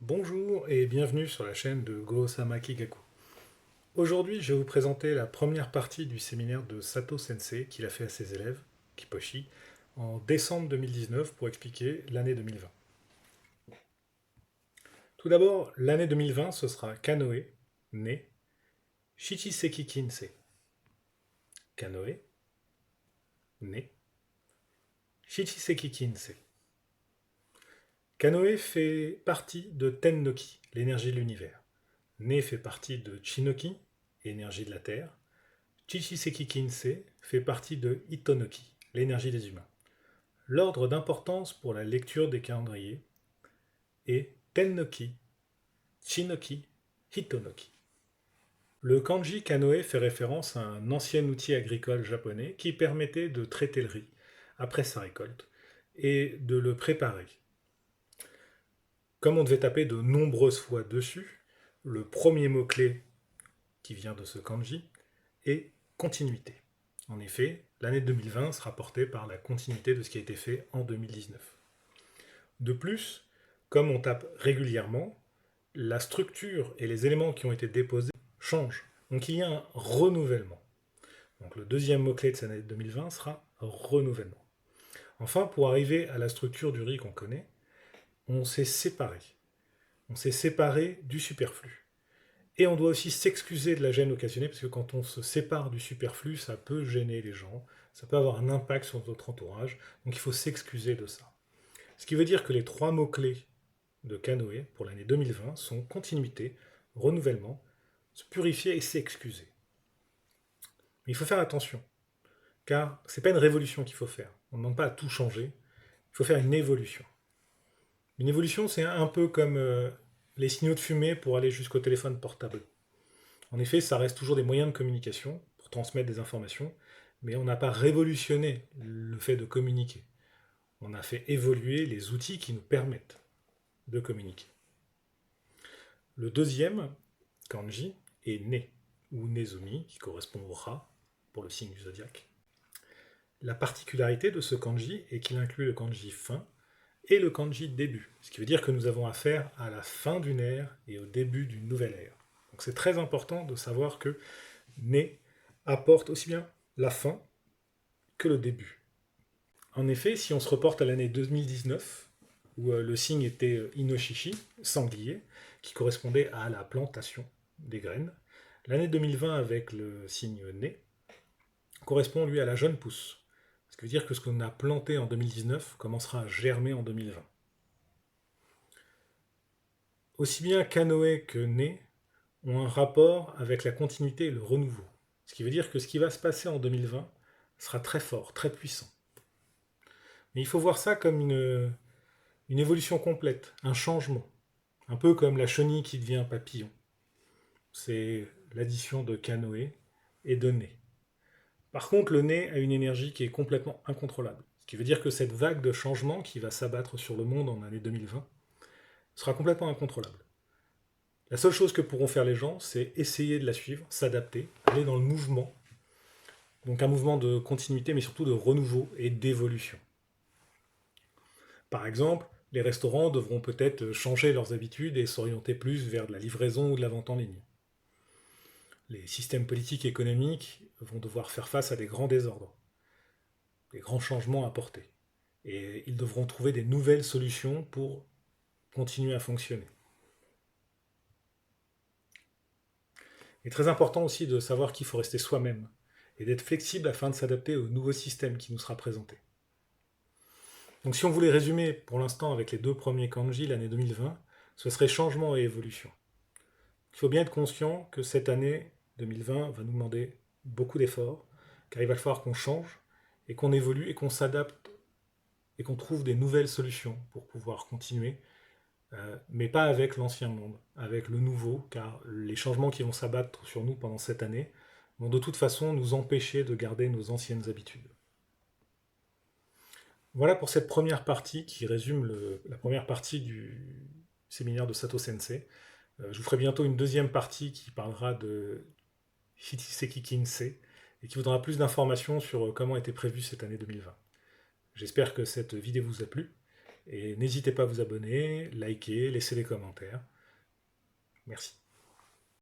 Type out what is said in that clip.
Bonjour et bienvenue sur la chaîne de Go-Sama Kigaku. Aujourd'hui, je vais vous présenter la première partie du séminaire de Sato Sensei qu'il a fait à ses élèves, Kiposhi, en décembre 2019 pour expliquer l'année 2020. Tout d'abord, l'année 2020, ce sera Kanoe, né, Shichiseki Kinsei. Kanoe, né, Shichiseki Kinsei. Kanoe fait partie de Tennoki, l'énergie de l'univers. Ne fait partie de Chinoki, énergie de la Terre. Chichiseki Kinsei fait partie de Itonoki, l'énergie des humains. L'ordre d'importance pour la lecture des calendriers est Tennoki, Chinoki, Hitonoki. Le kanji kanoe fait référence à un ancien outil agricole japonais qui permettait de traiter le riz après sa récolte et de le préparer. Comme on devait taper de nombreuses fois dessus, le premier mot-clé qui vient de ce kanji est continuité. En effet, l'année 2020 sera portée par la continuité de ce qui a été fait en 2019. De plus, comme on tape régulièrement, la structure et les éléments qui ont été déposés changent. Donc il y a un renouvellement. Donc le deuxième mot-clé de cette année 2020 sera renouvellement. Enfin, pour arriver à la structure du riz qu'on connaît, on s'est séparé. On s'est séparé du superflu. Et on doit aussi s'excuser de la gêne occasionnée, parce que quand on se sépare du superflu, ça peut gêner les gens, ça peut avoir un impact sur notre entourage, donc il faut s'excuser de ça. Ce qui veut dire que les trois mots-clés de Canoë pour l'année 2020 sont continuité, renouvellement, se purifier et s'excuser. Mais il faut faire attention, car ce n'est pas une révolution qu'il faut faire. On ne demande pas à tout changer, il faut faire une évolution. Une évolution, c'est un peu comme les signaux de fumée pour aller jusqu'au téléphone portable. En effet, ça reste toujours des moyens de communication pour transmettre des informations, mais on n'a pas révolutionné le fait de communiquer. On a fait évoluer les outils qui nous permettent de communiquer. Le deuxième kanji est ne, ou nezumi, qui correspond au rat, pour le signe du zodiaque. La particularité de ce kanji est qu'il inclut le kanji fin et le kanji début, ce qui veut dire que nous avons affaire à la fin d'une ère et au début d'une nouvelle ère. Donc c'est très important de savoir que ne apporte aussi bien la fin que le début. En effet, si on se reporte à l'année 2019, où le signe était Inoshishi, sanglier, qui correspondait à la plantation des graines, l'année 2020 avec le signe né correspond lui à la jeune pousse. Ce qui veut dire que ce qu'on a planté en 2019 commencera à germer en 2020. Aussi bien Canoë que Né ont un rapport avec la continuité et le renouveau. Ce qui veut dire que ce qui va se passer en 2020 sera très fort, très puissant. Mais il faut voir ça comme une évolution complète, un changement. Un peu comme la chenille qui devient un papillon. C'est l'addition de canoë et de nez. Par contre, le nez a une énergie qui est complètement incontrôlable. Ce qui veut dire que cette vague de changement qui va s'abattre sur le monde en année 2020 sera complètement incontrôlable. La seule chose que pourront faire les gens, c'est essayer de la suivre, s'adapter, aller dans le mouvement. Donc un mouvement de continuité, mais surtout de renouveau et d'évolution. Par exemple, les restaurants devront peut-être changer leurs habitudes et s'orienter plus vers de la livraison ou de la vente en ligne. Les systèmes politiques et économiques vont devoir faire face à des grands désordres, des grands changements à apporter. Et ils devront trouver des nouvelles solutions pour continuer à fonctionner. Il est très important aussi de savoir qu'il faut rester soi-même et d'être flexible afin de s'adapter au nouveau système qui nous sera présenté. Donc si on voulait résumer pour l'instant avec les deux premiers kanji l'année 2020, ce serait changement et évolution. Il faut bien être conscient que cette année 2020 va nous demander beaucoup d'efforts, car il va falloir qu'on change et qu'on évolue et qu'on s'adapte et qu'on trouve des nouvelles solutions pour pouvoir continuer, mais pas avec l'ancien monde, avec le nouveau, car les changements qui vont s'abattre sur nous pendant cette année vont de toute façon nous empêcher de garder nos anciennes habitudes. Voilà pour cette première partie qui résume la première partie du séminaire de Sato Sensei. Je vous ferai bientôt une deuxième partie qui parlera de Shichiseki Kinsei et qui vous donnera plus d'informations sur comment était prévue cette année 2020. J'espère que cette vidéo vous a plu Et n'hésitez pas à vous abonner, liker, laisser des commentaires. Merci.